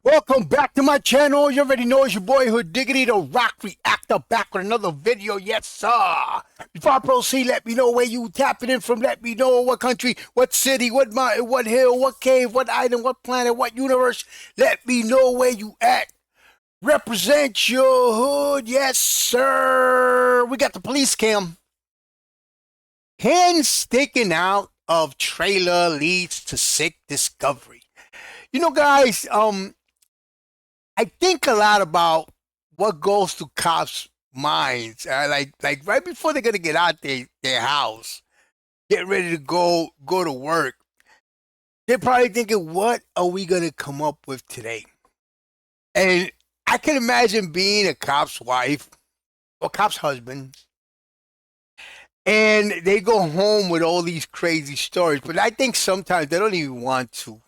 Welcome back to my channel. You already know it's your boy Hood Diggity, the Rock Reactor, back with another video. Yes, sir. Before I proceed, let me know where you tapping in from. Let me know what country, what city, what mountain, what hill, what cave, what island, what planet, what universe. Let me know where you at. Represent your hood. Yes, sir. We got the police cam. Hand sticking out of trailer leads to sick discovery. You know, guys, I think a lot about what goes through cops' minds. Like right before they're gonna get out their house, get ready to go to work. They're probably thinking, "What are we gonna come up with today?" And I can imagine being a cop's wife or cop's husband, and they go home with all these crazy stories. But I think sometimes they don't even want to.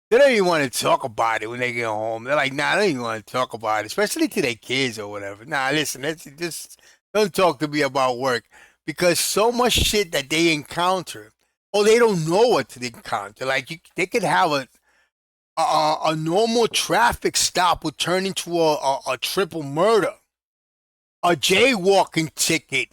They don't even want to talk about it when they get home. They're like, nah, I don't even want to talk about it, especially to their kids or whatever. Nah, listen, let's just don't talk to me about work because so much shit that they encounter, or they don't know what to encounter. Like they could have a normal traffic stop would turn into a triple murder. A jaywalking ticket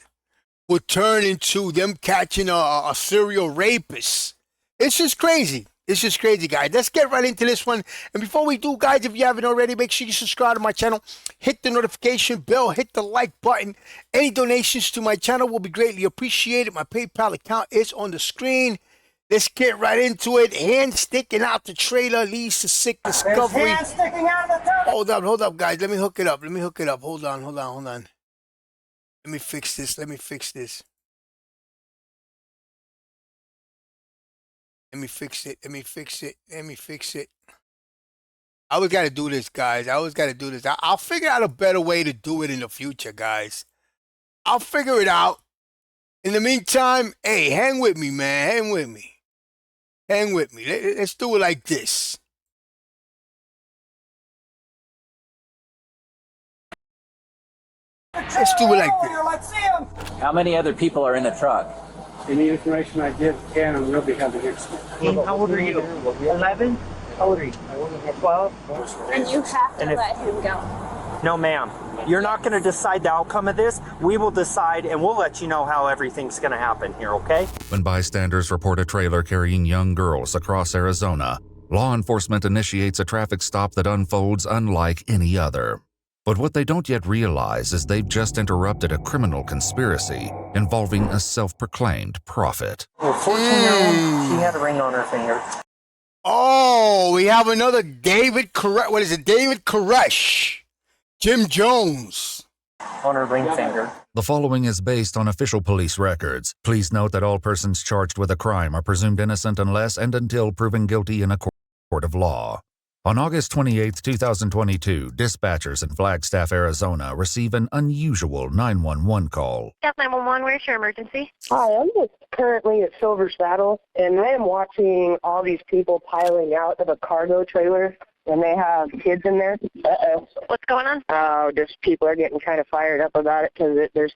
would turn into them catching a serial rapist. It's just crazy. It's just crazy, guys. Let's get right into this one. And before we do, guys, if you haven't already, make sure you subscribe to my channel. Hit the notification bell. Hit the like button. Any donations to my channel will be greatly appreciated. My PayPal account is on the screen. Let's get right into it. Hand sticking out the trailer leads to sick discovery. Hand sticking out of the trailer. Hold up, guys. Let me hook it up. Hold on. Let me fix this. Let me fix it. I always got to do this, guys. I'll figure out a better way to do it in the future, guys. I'll figure it out. In the meantime, hey, hang with me, man. Hang with me. Let's do it like this. Let's do it like this. Let's see him. How many other people are in the truck? Any information I give can and will be held against me. How old are you? 11? How old are you? 12? And you have to let him go. No, ma'am. You're not going to decide the outcome of this. We will decide, and we'll let you know how everything's going to happen here, okay? When bystanders report a trailer carrying young girls across Arizona, law enforcement initiates a traffic stop that unfolds unlike any other. But what they don't yet realize is they've just interrupted a criminal conspiracy involving a self-proclaimed prophet. Well, 14-year-old, she had a ring on her finger. Oh, we have another David Koresh. What is it? David Koresh. Jim Jones. On her ring finger. The following is based on official police records. Please note that all persons charged with a crime are presumed innocent unless and until proven guilty in a court of law. On August 28, 2022, dispatchers in Flagstaff, Arizona receive an unusual 911 call. Yes, 911, where's your emergency? Hi, I'm just currently at Silver Saddle, and I am watching all these people piling out of a cargo trailer, and they have kids in there. What's going on? Just people are getting kind of fired up about it because there's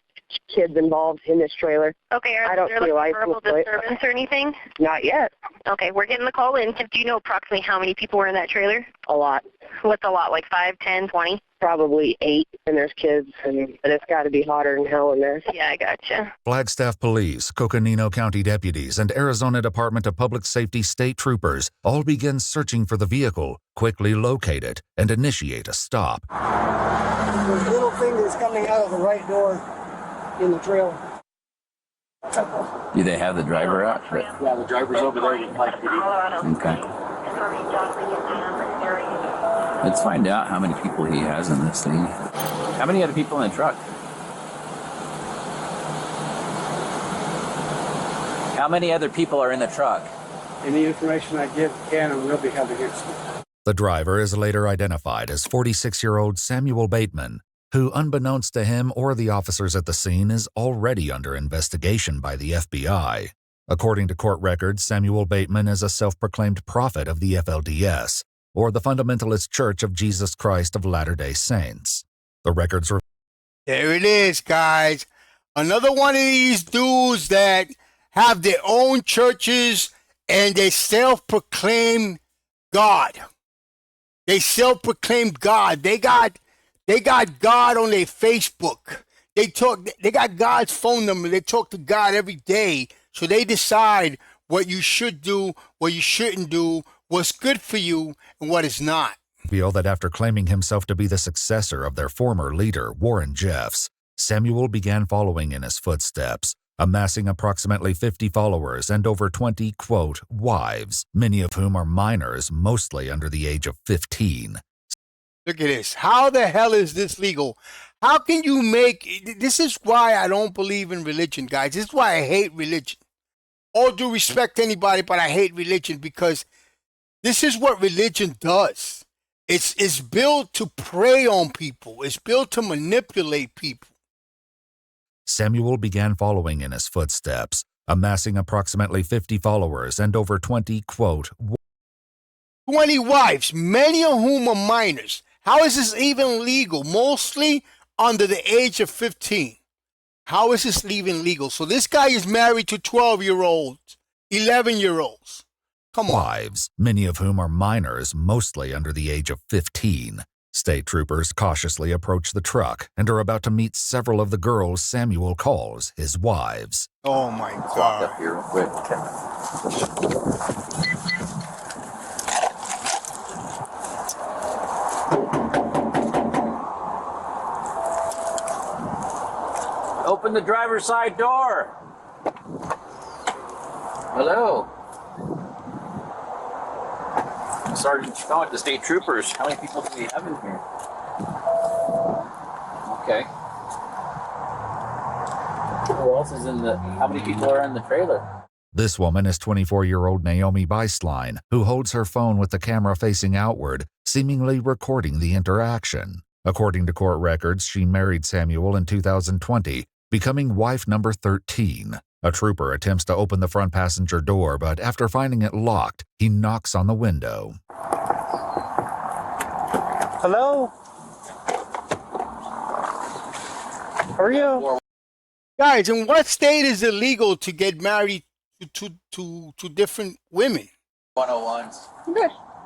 kids involved in this trailer. Okay, I don't there see a like license verbal plate. disturbance or anything? Not yet. Okay, we're getting the call in. Do you know approximately how many people were in that trailer? A lot. What's a lot, like 5, 10, 20? Probably 8, and there's kids, but it's got to be hotter than hell in there. Yeah, I gotcha. Flagstaff Police, Coconino County deputies, and Arizona Department of Public Safety state troopers all begin searching for the vehicle, quickly locate it, and initiate a stop. There's little fingers coming out of the right door in the trailer. Do they have the driver out? Yeah, the driver's over there with Mike. Okay. Let's find out how many people he has in this thing. How many other people in the truck? How many other people are in the truck? Any information I give can and will be held against me. The driver is later identified as 46-year-old Samuel Bateman, who, unbeknownst to him or the officers at the scene, is already under investigation by the FBI. According to court records, Samuel Bateman is a self-proclaimed prophet of the FLDS, or the Fundamentalist Church of Jesus Christ of Latter-day Saints. The records There it is, guys. Another one of these dudes that have their own churches and they self-proclaim God. They self-proclaimed God. They got God on their Facebook. They got God's phone number. They talk to God every day. So they decide what you should do, what you shouldn't do, what's good for you, and what is not. Reveal that after claiming himself to be the successor of their former leader, Warren Jeffs, Samuel began following in his footsteps, amassing approximately 50 followers and over 20, quote, wives, many of whom are minors, mostly under the age of 15. Look at this. How the hell is this legal? How can you make... This is why I don't believe in religion, guys. This is why I hate religion. All due respect to anybody, but I hate religion because this is what religion does. It's built to prey on people. It's built to manipulate people. Samuel began following in his footsteps, amassing approximately 50 followers and over 20, quote, 20 wives, many of whom are minors. How is this even legal? Mostly under the age of 15. How is this even legal? So this guy is married to 12-year-olds, 11-year-olds. Come on. Wives, many of whom are minors, mostly under the age of 15. State troopers cautiously approach the truck and are about to meet several of the girls Samuel calls his wives. Oh my Walk God. up here real quick. Open the driver's side door. Hello. Sergeant Scott, the state troopers. How many people do we have in here? Okay. Who else is in the... How many people are in the trailer? This woman is 24-year-old Naomi Beislein, who holds her phone with the camera facing outward, seemingly recording the interaction. According to court records, she married Samuel in 2020, becoming wife number 13. A trooper attempts to open the front passenger door, but after finding it locked, he knocks on the window. Hello? How are you? Guys, in what state is it legal to get married to different women? 101s.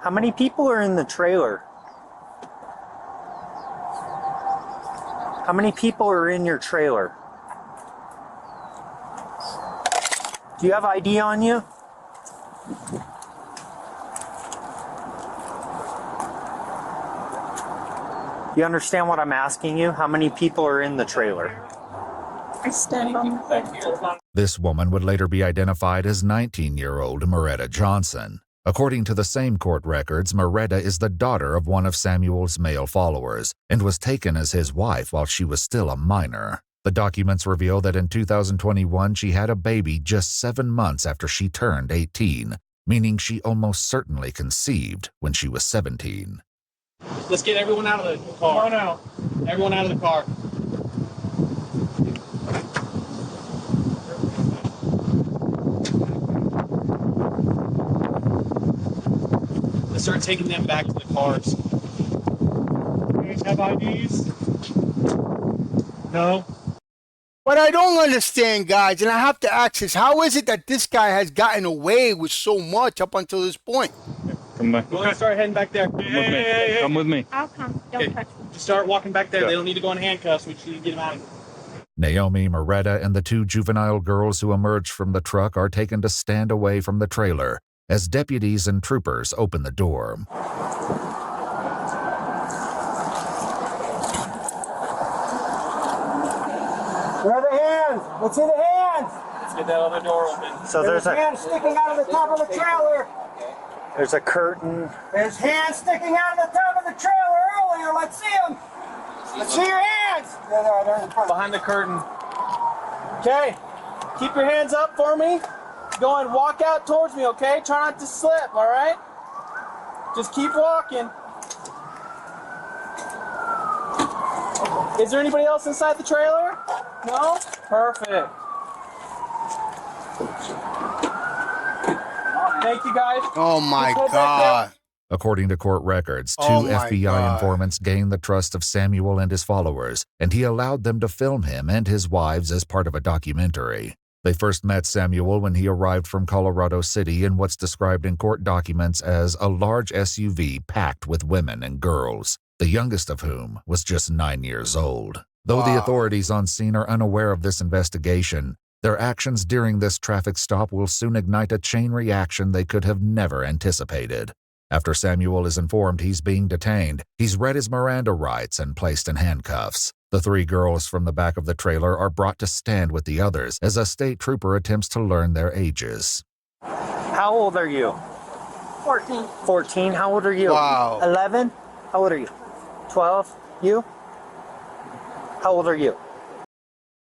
How many people are in the trailer? How many people are in your trailer? Do you have ID on you? You understand what I'm asking you? How many people are in the trailer? I stand on This woman would later be identified as 19-year-old Moretta Johnson. According to the same court records, Moretta is the daughter of one of Samuel's male followers and was taken as his wife while she was still a minor. The documents reveal that in 2021 she had a baby just 7 months after she turned 18, meaning she almost certainly conceived when she was 17. Let's get everyone out of the car. Come on out. Everyone out of the car. Let's start taking them back to the cars. You guys have IDs? No? What I don't understand, guys, and I have to ask is, how is it that this guy has gotten away with so much up until this point? Come back. Go ahead and start heading back there. Come with me. I'll come. Don't touch me. Just start walking back there. They don't need to go in handcuffs. We just need to get them out of here. Naomi, Moretta, and the 2 juvenile girls who emerged from the truck are taken to stand away from the trailer as deputies and troopers open the door. Where are the hands? Let's see the hands. Let's get that other door open. So There's hands sticking out of the top of the trailer. there's a curtain. There's hands sticking out of the top of the trailer earlier. Let's see them. Let's see your hands. They're in front. Behind the curtain. Okay. Keep your hands up for me. Go and walk out towards me, okay? Try not to slip, all right? Just keep walking. Is there anybody else inside the trailer? No? Perfect. Thank you, guys. Oh my Just hold back God. According to court records, 2 Oh my FBI God. informants gained the trust of Samuel and his followers, and he allowed them to film him and his wives as part of a documentary. They first met Samuel when he arrived from Colorado City in what's described in court documents as a large SUV packed with women and girls, the youngest of whom was just 9 years old. Though the authorities on scene are unaware of this investigation, their actions during this traffic stop will soon ignite a chain reaction they could have never anticipated. After Samuel is informed he's being detained, he's read his Miranda rights and placed in handcuffs. The 3 girls from the back of the trailer are brought to stand with the others as a state trooper attempts to learn their ages. How old are you? 14. 14. How old are you? Wow. 11. How old are you? 12. You? How old are you?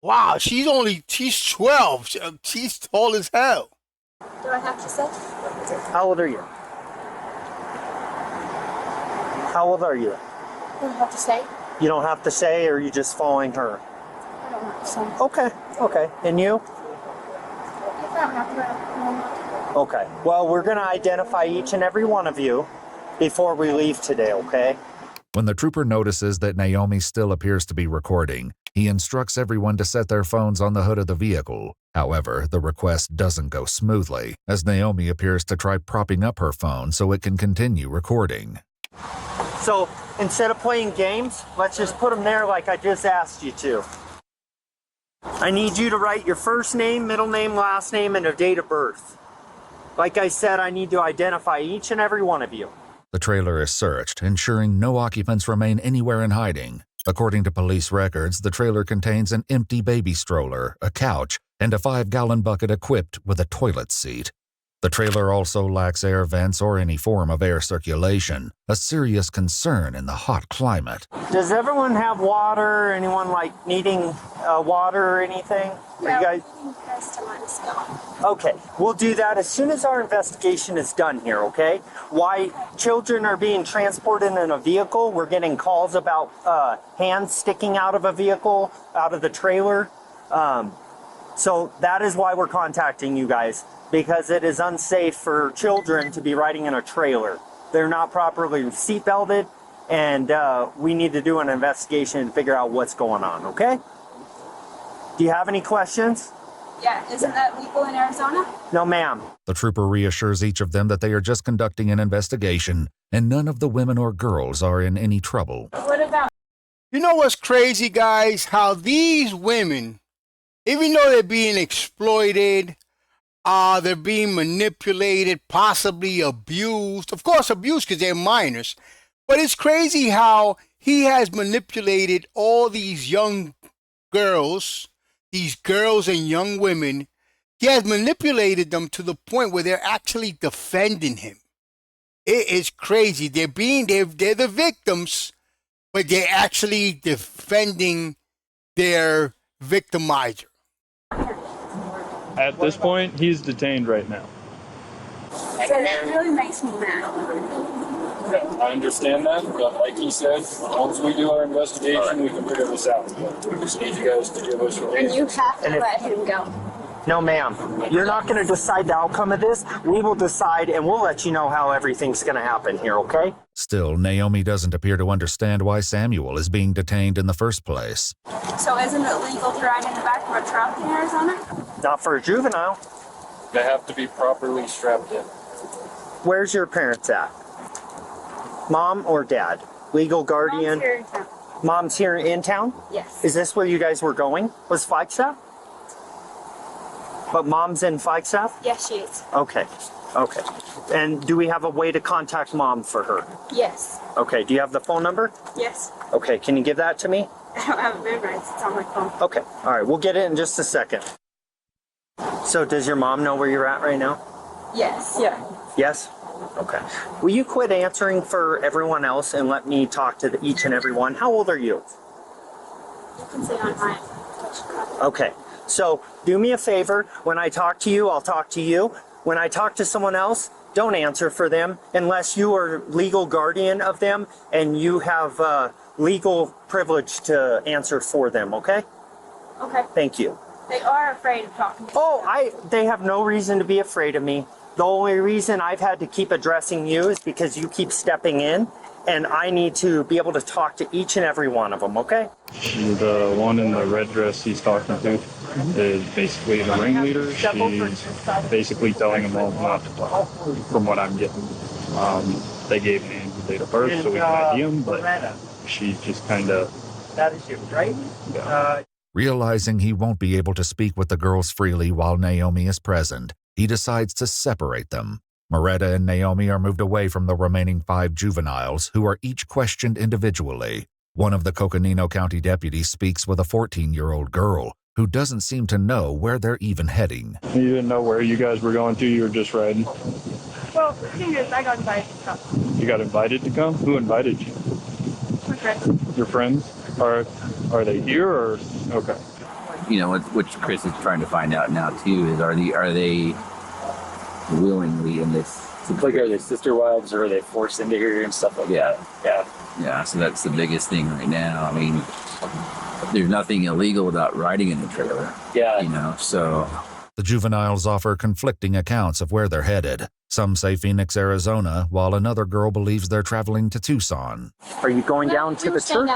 Wow, she's 12. She's tall as hell. Do I have to say? How old are you? How old are you? Do I have to say? You don't have to say, or are you just following her? I don't have to say. Okay, okay. And you? I don't have to. Okay. Well, we're going to identify each and every one of you before we leave today, okay? When the trooper notices that Naomi still appears to be recording, he instructs everyone to set their phones on the hood of the vehicle. However, the request doesn't go smoothly, as Naomi appears to try propping up her phone so it can continue recording. So, instead of playing games, let's just put them there like I just asked you to. I need you to write your first name, middle name, last name, and a date of birth. Like I said, I need to identify each and every one of you. The trailer is searched, ensuring no occupants remain anywhere in hiding. According to police records, the trailer contains an empty baby stroller, a couch, and a 5-gallon bucket equipped with a toilet seat. The trailer also lacks air vents or any form of air circulation, a serious concern in the hot climate. Does everyone have water? Anyone like needing water or anything? Yeah, you guys? we can press to let us go. Okay, we'll do that as soon as our investigation is done here, okay? Why children are being transported in a vehicle, we're getting calls about hands sticking out of a vehicle, out of the trailer. So that is why we're contacting you guys, because it is unsafe for children to be riding in a trailer. They're not properly seat belted, and we need to do an investigation and figure out what's going on, okay? Do you have any questions? Yeah, isn't that legal in Arizona? No, ma'am. The trooper reassures each of them that they are just conducting an investigation, and none of the women or girls are in any trouble. What about? You know what's crazy, guys? How these women, even though they're being exploited, they're being manipulated, possibly abused. Of course, abused because they're minors. But it's crazy how he has manipulated all these young girls, these girls and young women. He has manipulated them to the point where they're actually defending him. It is crazy. They're the victims, but they're actually defending their victimizer. At this point, he's detained right now. It really makes me mad. I understand that, but like he said, once we do our investigation, we can figure this out. We just need you guys to give us a And you have to let him go. No, ma'am. You're not going to decide the outcome of this. We will decide, and we'll let you know how everything's going to happen here, okay? Still, Naomi doesn't appear to understand why Samuel is being detained in the first place. So isn't it legal to ride in the back of a truck in Arizona? Not for a juvenile. They have to be properly strapped in. Where's your parents at? Mom or dad? Legal guardian? Mom's here in town. Mom's here in town? Yes. Is this where you guys were going? Was Flagstaff? But mom's in Flagstaff? Yes, she is. Okay. Okay. And do we have a way to contact mom for her? Yes. Okay. Do you have the phone number? Yes. Okay. Can you give that to me? I don't have it memorized. It's on my phone. Okay. All right. We'll get it in just a second. So does your mom know where you're at right now? Yes. Yeah. Yes? Okay. Will you quit answering for everyone else and let me talk to each and every one? How old are you? You can say on mine. Okay. So do me a favor. When I talk to you, I'll talk to you. When I talk to someone else, don't answer for them unless you are legal guardian of them and you have legal privilege to answer for them, okay? Okay. Thank you. They are afraid of talking to Oh, they have no reason to be afraid of me. The only reason I've had to keep addressing you is because you keep stepping in, and I need to be able to talk to each and every one of them, okay? The one in the red dress he's talking to is basically the ringleader. She's basically telling them all not to talk, from what I'm getting. They gave names and date of birth so we can ID them, but she just kind of... That is you, right? Yeah. Realizing he won't be able to speak with the girls freely while Naomi is present, he decides to separate them. Moretta and Naomi are moved away from the remaining 5 juveniles, who are each questioned individually. One of the Coconino County deputies speaks with a 14-year-old girl who doesn't seem to know where they're even heading. You didn't know where you guys were going to? You were just riding? Well, the thing is, I got invited to come. You got invited to come? Who invited you? My friends. Your friends? Are they here or... Okay. You know, what Chris is trying to find out now too is are they willingly in this? Like, are they sister wives or are they forced into here and stuff like that? Yeah. Yeah, so that's the biggest thing right now. I mean, there's nothing illegal about riding in the trailer. Yeah. You know, so... The juveniles offer conflicting accounts of where they're headed. Some say Phoenix, Arizona, while another girl believes they're traveling to Tucson. Are you going down to the church?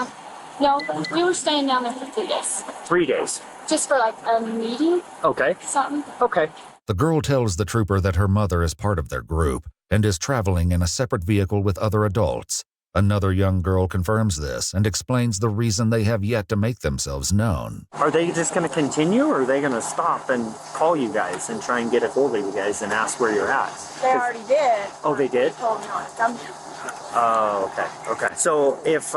No, we were staying down there for 3 days. 3 days. Just for like a meeting. Okay. Something. Okay. The girl tells the trooper that her mother is part of their group and is traveling in a separate vehicle with other adults. Another young girl confirms this and explains the reason they have yet to make themselves known. Are they just going to continue, or are they going to stop and call you guys and try and get a hold of you guys and ask where you're at? They already did. Oh, they did? They told me not to come here. Oh, okay. Okay. So if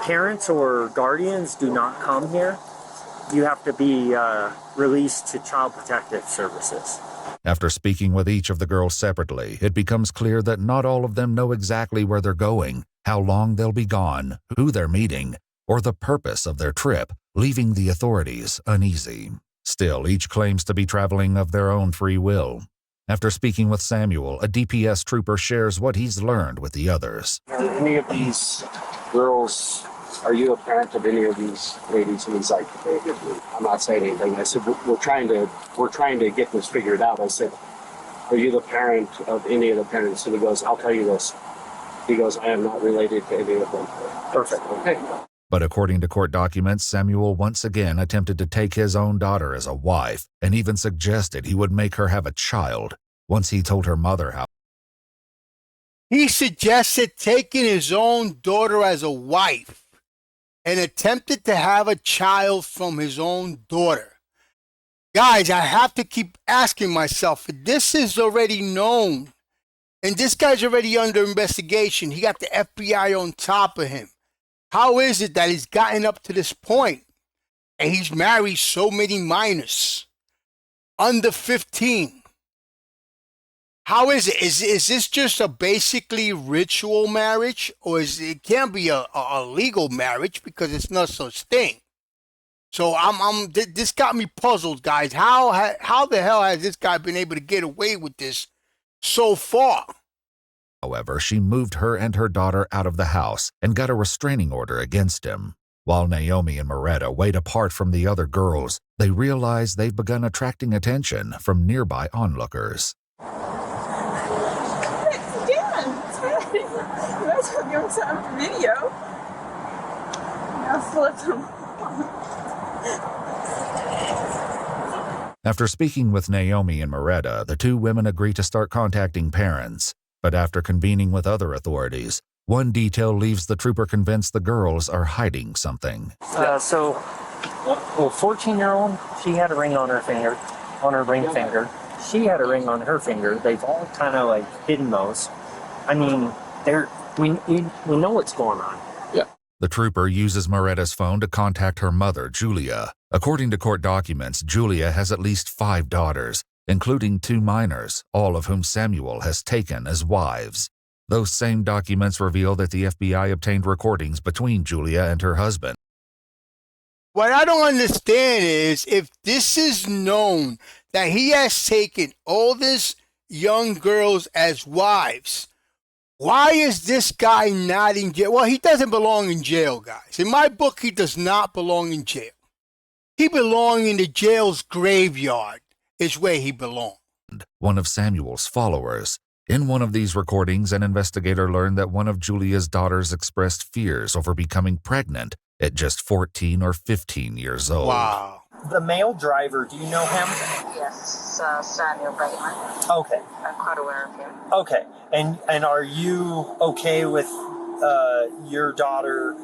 parents or guardians do not come here, you have to be released to Child Protective Services. After speaking with each of the girls separately, it becomes clear that not all of them know exactly where they're going, how long they'll be gone, who they're meeting, or the purpose of their trip, leaving the authorities uneasy. Still, each claims to be traveling of their own free will. After speaking with Samuel, a DPS trooper shares what he's learned with the others. Are any of these girls, are you a parent of any of these ladies? And he's like, I'm not saying anything. I said, we're trying to get this figured out. I said, are you the parent of any of the parents? And he goes, I'll tell you this. He goes, I am not related to any of them. Perfect. Okay. But according to court documents, Samuel once again attempted to take his own daughter as a wife and even suggested he would make her have a child once he told her mother how. He suggested taking his own daughter as a wife and attempted to have a child from his own daughter. Guys, I have to keep asking myself, this is already known. And this guy's already under investigation. He got the FBI on top of him. How is it that he's gotten up to this point and he's married so many minors under 15? How is it? Is this just a basically ritual marriage, or it can't be a legal marriage because it's no such thing? So this got me puzzled, guys. How the hell has this guy been able to get away with this so far? However, she moved her and her daughter out of the house and got a restraining order against him. While Naomi and Moretta wait apart from the other girls, they realize they've begun attracting attention from nearby onlookers. Doing something for video. I'll flip them. After speaking with Naomi and Moretta, the two women agree to start contacting parents. But after convening with other authorities, one detail leaves the trooper convinced the girls are hiding something. So, 14-year-old, she had a ring on her finger, on her ring finger. She had a ring on her finger. They've all kind of like hidden those. I mean, we know what's going on. Yeah. The trooper uses Moretta's phone to contact her mother, Julia. According to court documents, Julia has at least 5 daughters, including 2 minors, all of whom Samuel has taken as wives. Those same documents reveal that the FBI obtained recordings between Julia and her husband. What I don't understand is, if this is known that he has taken all these young girls as wives, why is this guy not in jail? Well, he doesn't belong in jail, guys. In my book, he does not belong in jail. He belongs in the jail's graveyard is where he belongs. one of Samuel's followers. In one of these recordings, an investigator learned that one of Julia's daughters expressed fears over becoming pregnant at just 14 or 15 years old. Wow. The male driver, do you know him? Yes, Samuel Bateman. Okay. I'm quite aware of him. Okay. And are you okay with your daughter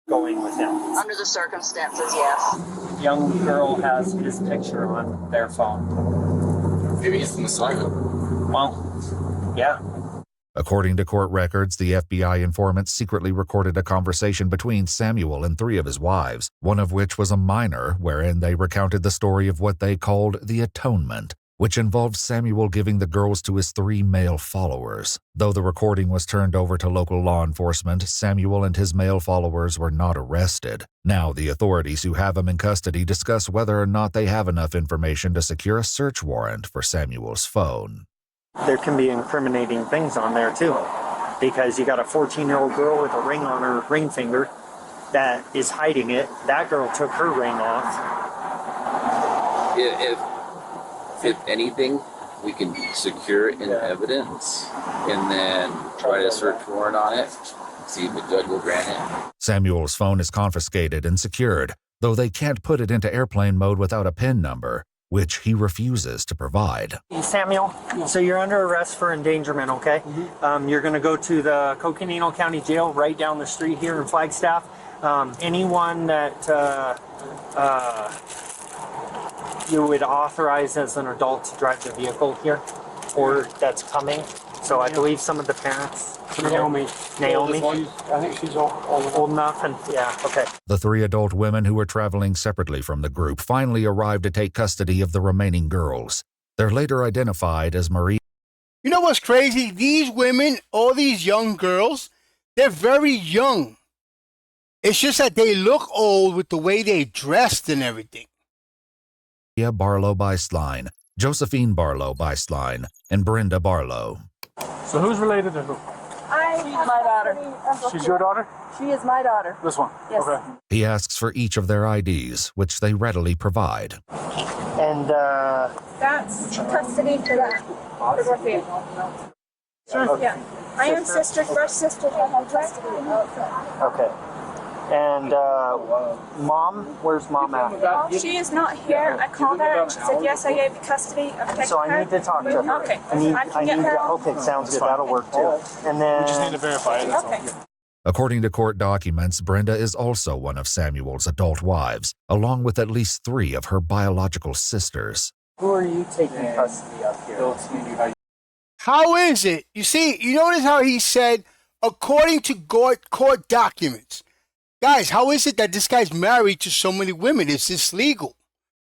going with him? Under the circumstances, yes. Young girl has his picture on their phone. Maybe he's the Messiah. Well, yeah. According to court records, the FBI informant secretly recorded a conversation between Samuel and 3 of his wives, one of which was a minor, wherein they recounted the story of what they called the atonement, which involved Samuel giving the girls to his 3 male followers. Though the recording was turned over to local law enforcement, Samuel and his male followers were not arrested. Now the authorities who have him in custody discuss whether or not they have enough information to secure a search warrant for Samuel's phone. There can be incriminating things on there too, because you got a 14-year-old girl with a ring on her ring finger that is hiding it. That girl took her ring off. If anything, we can secure it in evidence and then try to search warrant on it, see if the judge will grant it. Samuel's phone is confiscated and secured, though they can't put it into airplane mode without a PIN number, which he refuses to provide. Samuel, so you're under arrest for endangerment, okay? You're going to go to the Coconino County Jail right down the street here in Flagstaff. Anyone that you would authorize as an adult to drive the vehicle here, or that's coming. So I believe some of the parents. Naomi. I think she's old enough, and yeah, okay. The 3 adult women who were traveling separately from the group finally arrived to take custody of the remaining girls. They're later identified as Marie. You know what's crazy? These women, all these young girls, they're very young. It's just that they look old with the way they dressed and everything. Barlow Beislein, Josephine Barlow Beislein, and Brenda Barlow. So who's related to who? She's my daughter. She's your daughter? She is my daughter. This one? Yes. Okay. He asks for each of their IDs, which they readily provide. And That's custody for that. For Dorothea. Sure. Yeah. I am sister, first sister to have custody. okay. And mom, where's mom at? She is not here. I called her and she said, yes, I gave you custody. I'm taking So I need to talk to her. Okay. I can get her on. Okay, sounds good. That'll work too. And then We just need to verify it. That's all. Okay. According to court documents, Brenda is also one of Samuel's adult wives, along with at least 3 of her biological sisters. who are you taking custody of here? How is it? You see, you notice how he said, according to court documents. Guys, how is it that this guy's married to so many women? Is this legal?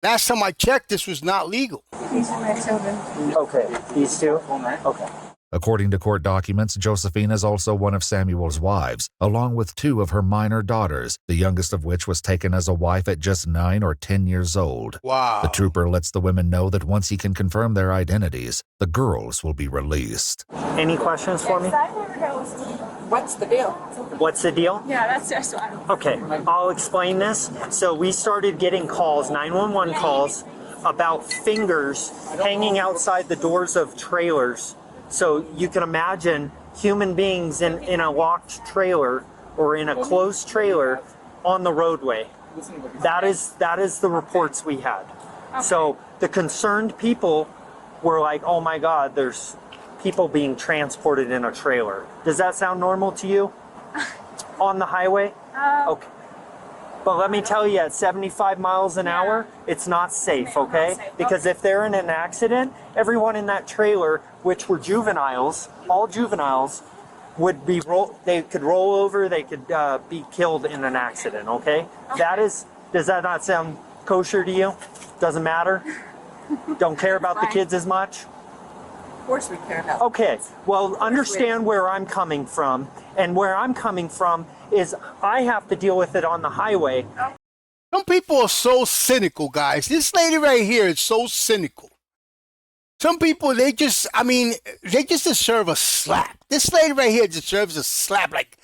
Last time I checked, this was not legal. These are my children. Okay, these 2? Okay. According to court documents, Josephine is also one of Samuel's wives, along with 2 of her minor daughters, the youngest of which was taken as a wife at just 9 or 10 years old. Wow. The trooper lets the women know that once he can confirm their identities, the girls will be released. Any questions for me? What's the deal? What's the deal? Yeah, that's just what I don't. Okay, I'll explain this. So we started getting calls, 911 calls, about fingers hanging outside the doors of trailers. So you can imagine human beings in a locked trailer or in a closed trailer on the roadway. That is the reports we had. So the concerned people were like, oh my God, there's people being transported in a trailer. Does that sound normal to you? On the highway? Okay. But let me tell you, at 75 miles an hour, it's not safe, okay? Because if they're in an accident, everyone in that trailer, which were juveniles, all juveniles, would be they could roll over, they could be killed in an accident, okay? Does that not sound kosher to you? Doesn't matter? Don't care about the kids as much? Of course we care about. Okay, well, understand where I'm coming from. And where I'm coming from is I have to deal with it on the highway. Some people are so cynical, guys. This lady right here is so cynical. Some people, they just deserve a slap. This lady right here deserves a slap, like,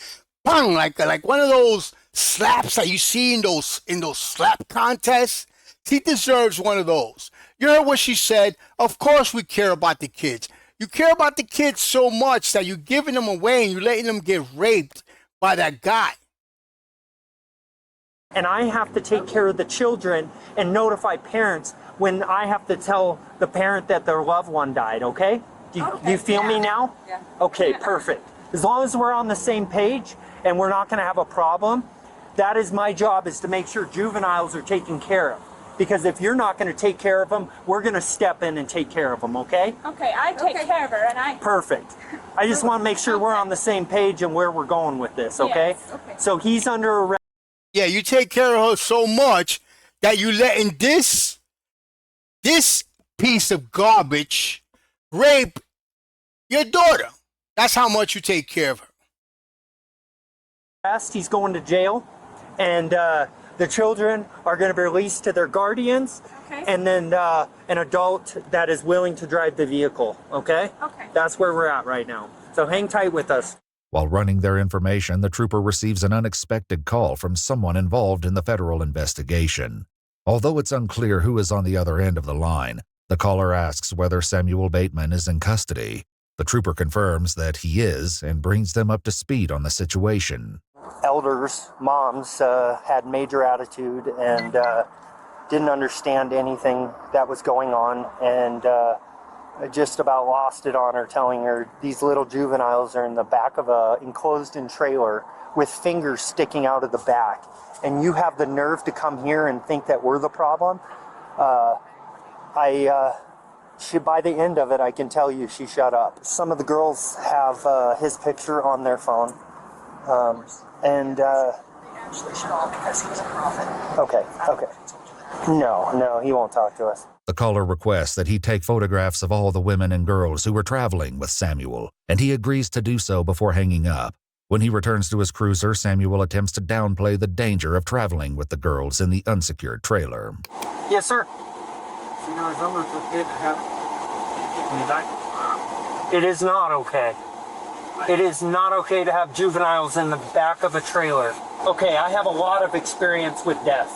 bang, like one of those slaps that you see in those slap contests. She deserves one of those. You heard what she said. Of course we care about the kids. You care about the kids so much that you're giving them away and you're letting them get raped by that guy. And I have to take care of the children and notify parents when I have to tell the parent that their loved one died, okay? Do you feel me now? Yeah. Okay, perfect. As long as we're on the same page and we're not going to have a problem, that is my job, is to make sure juveniles are taken care of. Because if you're not going to take care of them, we're going to step in and take care of them, okay? Okay, I take care of her, and I... Perfect. I just want to make sure we're on the same page and where we're going with this, okay? Yes, okay. So he's under arrest. Yeah, you take care of her so much that you letting this piece of garbage rape your daughter. That's how much you take care of her. He's going to jail, and the children are going to be released to their guardians, Okay. and then an adult that is willing to drive the vehicle, okay? Okay. That's where we're at right now. So hang tight with us. While running their information, the trooper receives an unexpected call from someone involved in the federal investigation. Although it's unclear who is on the other end of the line, the caller asks whether Samuel Bateman is in custody. The trooper confirms that he is and brings them up to speed on the situation. Elders, moms, had major attitude and didn't understand anything that was going on, and I just about lost it on her, telling her these little juveniles are in the back of a enclosed-in trailer with fingers sticking out of the back, and you have the nerve to come here and think that we're the problem. She, by the end of it, I can tell you, she shut up. Some of the girls have his picture on their phone, and Actually shut off because he was a prophet. okay. No, he won't talk to us. The caller requests that he take photographs of all the women and girls who were traveling with Samuel, and he agrees to do so before hanging up. When he returns to his cruiser, Samuel attempts to downplay the danger of traveling with the girls in the unsecured trailer. Yes, sir. It is not okay. It is not okay to have juveniles in the back of a trailer. Okay, I have a lot of experience with death,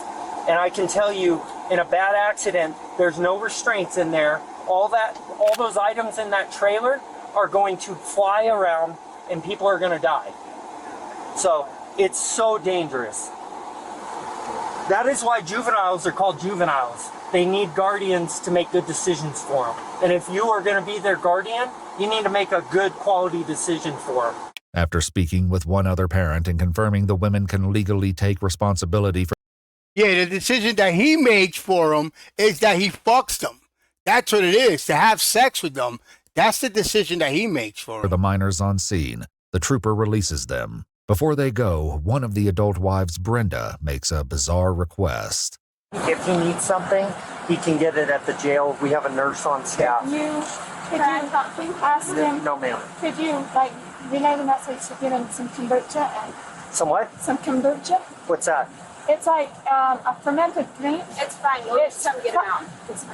and I can tell you, in a bad accident, there's no restraints in there. All those items in that trailer are going to fly around, and people are going to die. So it's so dangerous. That is why juveniles are called juveniles. They need guardians to make good decisions for them. And if you are going to be their guardian, you need to make a good quality decision for them. After speaking with one other parent and confirming the women can legally take responsibility for... Yeah, the decision that he makes for them is that he fucks them. That's what it is, to have sex with them. That's the decision that he makes for them. the minors on scene, the trooper releases them. Before they go, one of the adult wives, Brenda, makes a bizarre request. If he needs something, he can get it at the jail. We have a nurse on staff. Could you ask him? No, ma'am. Could you relay the message to give him some kombucha and Some what? some kombucha? What's that? It's like a fermented drink. It's fine. We'll just come get him out. It's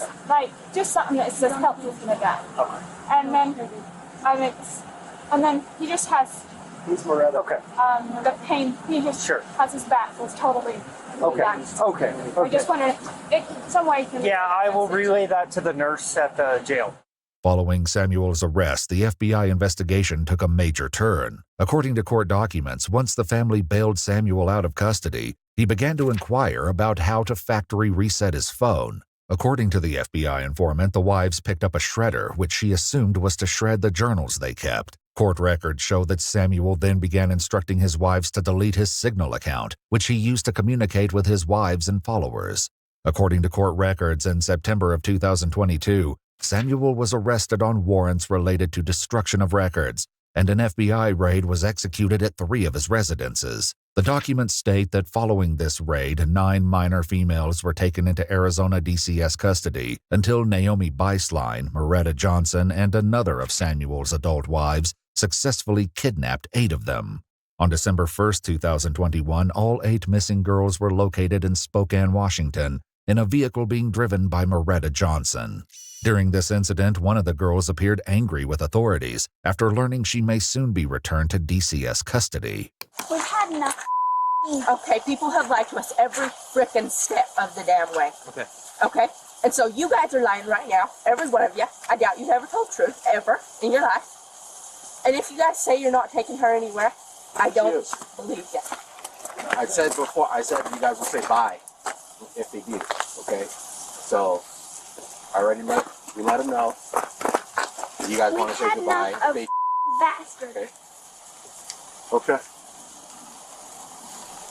Okay. like just something that just helps with the gut. Okay. And then he just has He's Moretta. Okay. the pain. He just has his back was totally relaxed. Okay. I just wondered if some way you can. Yeah, I will relay that to the nurse at the jail. Following Samuel's arrest, the FBI investigation took a major turn. According to court documents, once the family bailed Samuel out of custody, he began to inquire about how to factory reset his phone. According to the FBI informant, the wives picked up a shredder, which she assumed was to shred the journals they kept. Court records show that Samuel then began instructing his wives to delete his Signal account, which he used to communicate with his wives and followers. According to court records, in September of 2022, Samuel was arrested on warrants related to destruction of records, and an FBI raid was executed at 3 of his residences. The documents state that following this raid, 9 minor females were taken into Arizona DCS custody until Naomi Beislein, Moretta Johnson, and another of Samuel's adult wives successfully kidnapped 8 of them. On December 1st, 2021, all 8 missing girls were located in Spokane, Washington, in a vehicle being driven by Moretta Johnson. During this incident, one of the girls appeared angry with authorities after learning she may soon be returned to DCS custody. We've had enough. Okay, people have lied to us every frickin' step of the damn way. Okay. Okay? And so you guys are lying right now, every one of you. I doubt you've ever told truth, ever, in your life. And if you guys say you're not taking her anywhere, I don't believe you. I said before, I said you guys will say bye if they do, okay? So, I already let them know. You guys want to say goodbye. Bastard. Okay. Okay.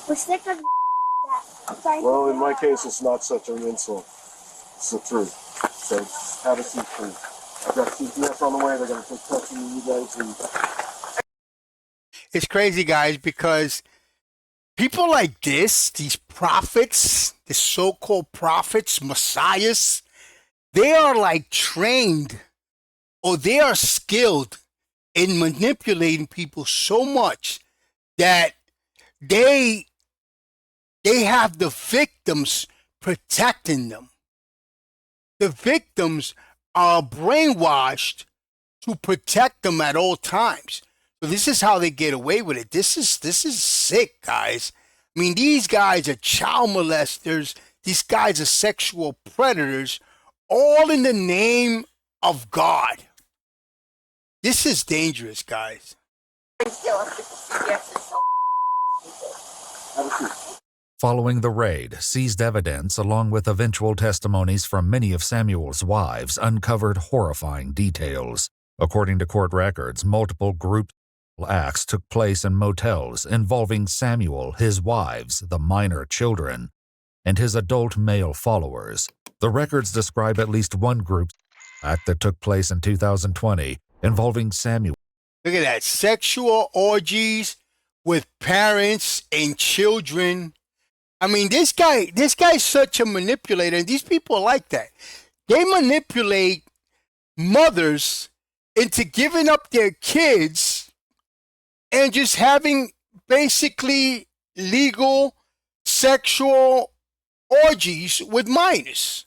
We're sick of bastard. Well, in my case, it's not such an insult. It's the truth. So, have a seat, please. I've got CPS on the way. They're going to take custody of you guys. And It's crazy, guys, because people like this, these prophets, the so-called prophets, messiahs, they are like trained or they are skilled in manipulating people so much that they have the victims protecting them. The victims are brainwashed to protect them at all times. So this is how they get away with it. This is sick, guys. I mean, these guys are child molesters. These guys are sexual predators, all in the name of God. This is dangerous, guys. Following the raid, seized evidence along with eventual testimonies from many of Samuel's wives uncovered horrifying details. According to court records, multiple group acts took place in motels involving Samuel, his wives, the minor children, and his adult male followers. The records describe at least one group act that took place in 2020 involving Samuel. Look at that. Sexual orgies with parents and children. I mean, this guy's such a manipulator, and these people are like that. They manipulate mothers into giving up their kids and just having basically legal sexual orgies with minors.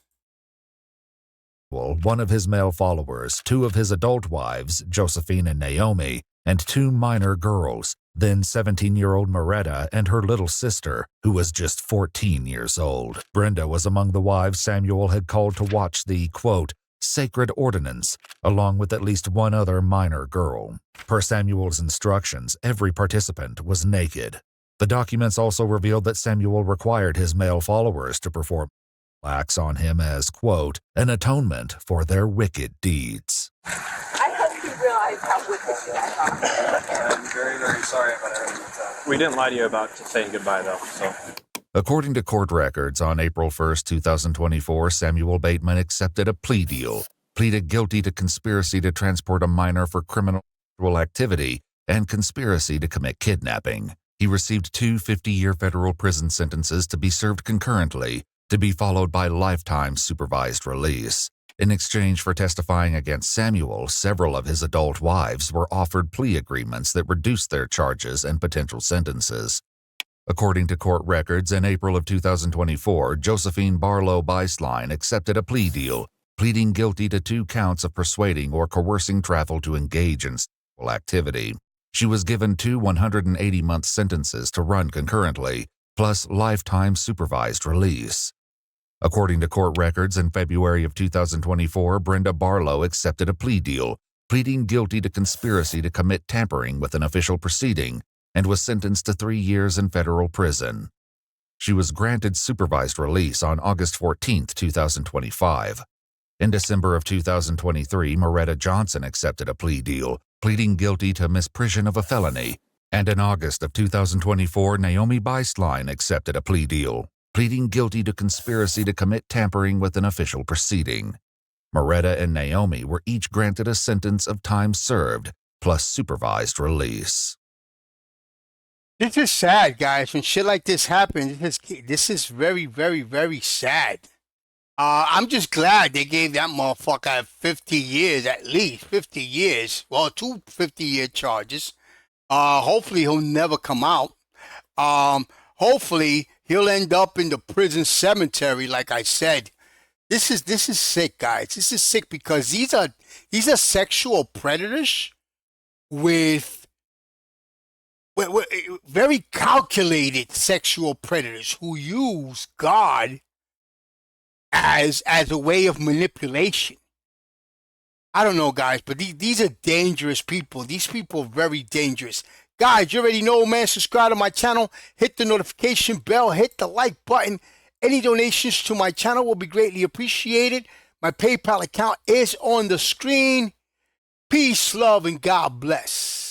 One of his male followers, two of his adult wives, Josephine and Naomi, and two minor girls, then 17-year-old Moretta and her little sister, who was just 14 years old. Brenda was among the wives Samuel had called to watch the, quote, sacred ordinance, along with at least one other minor girl. Per Samuel's instructions, every participant was naked. The documents also revealed that Samuel required his male followers to perform acts on him as, quote, an atonement for their wicked deeds. I hope you realize how wicked you guys are. I'm very, very sorry about everything. We didn't lie to you about saying goodbye, though, so. According to court records, on April 1st, 2024, Samuel Bateman accepted a plea deal, pleaded guilty to conspiracy to transport a minor for criminal activity and conspiracy to commit kidnapping. He received two 50-year federal prison sentences to be served concurrently, to be followed by lifetime supervised release. In exchange for testifying against Samuel, several of his adult wives were offered plea agreements that reduced their charges and potential sentences. According to court records, in April of 2024, Josephine Barlow Beislein accepted a plea deal, pleading guilty to 2 counts of persuading or coercing travel to engage in sexual activity. She was given 2 180-month sentences to run concurrently, plus lifetime supervised release. According to court records, in February of 2024, Brenda Barlow accepted a plea deal, pleading guilty to conspiracy to commit tampering with an official proceeding, and was sentenced to 3 years in federal prison. She was granted supervised release on August 14, 2025. In December of 2023, Moretta Johnson accepted a plea deal, pleading guilty to misprision of a felony, and in August of 2024, Naomi Beislein accepted a plea deal, pleading guilty to conspiracy to commit tampering with an official proceeding. Moretta and Naomi were each granted a sentence of time served, plus supervised release. This is sad, guys. When shit like this happens, this is very, very, very sad. I'm just glad they gave that motherfucker 50 years, at least 50 years. Well, 2 50-year charges. Hopefully he'll never come out. Hopefully he'll end up in the prison cemetery, like I said. This is sick, guys. This is sick because these are sexual predators with very calculated sexual predators who use God as a way of manipulation. I don't know, guys, but these are dangerous people. These people are very dangerous. Guys, you already know, man. Subscribe to my channel. Hit the notification bell. Hit the like button. Any donations to my channel will be greatly appreciated. My PayPal account is on the screen. Peace, love, and God bless.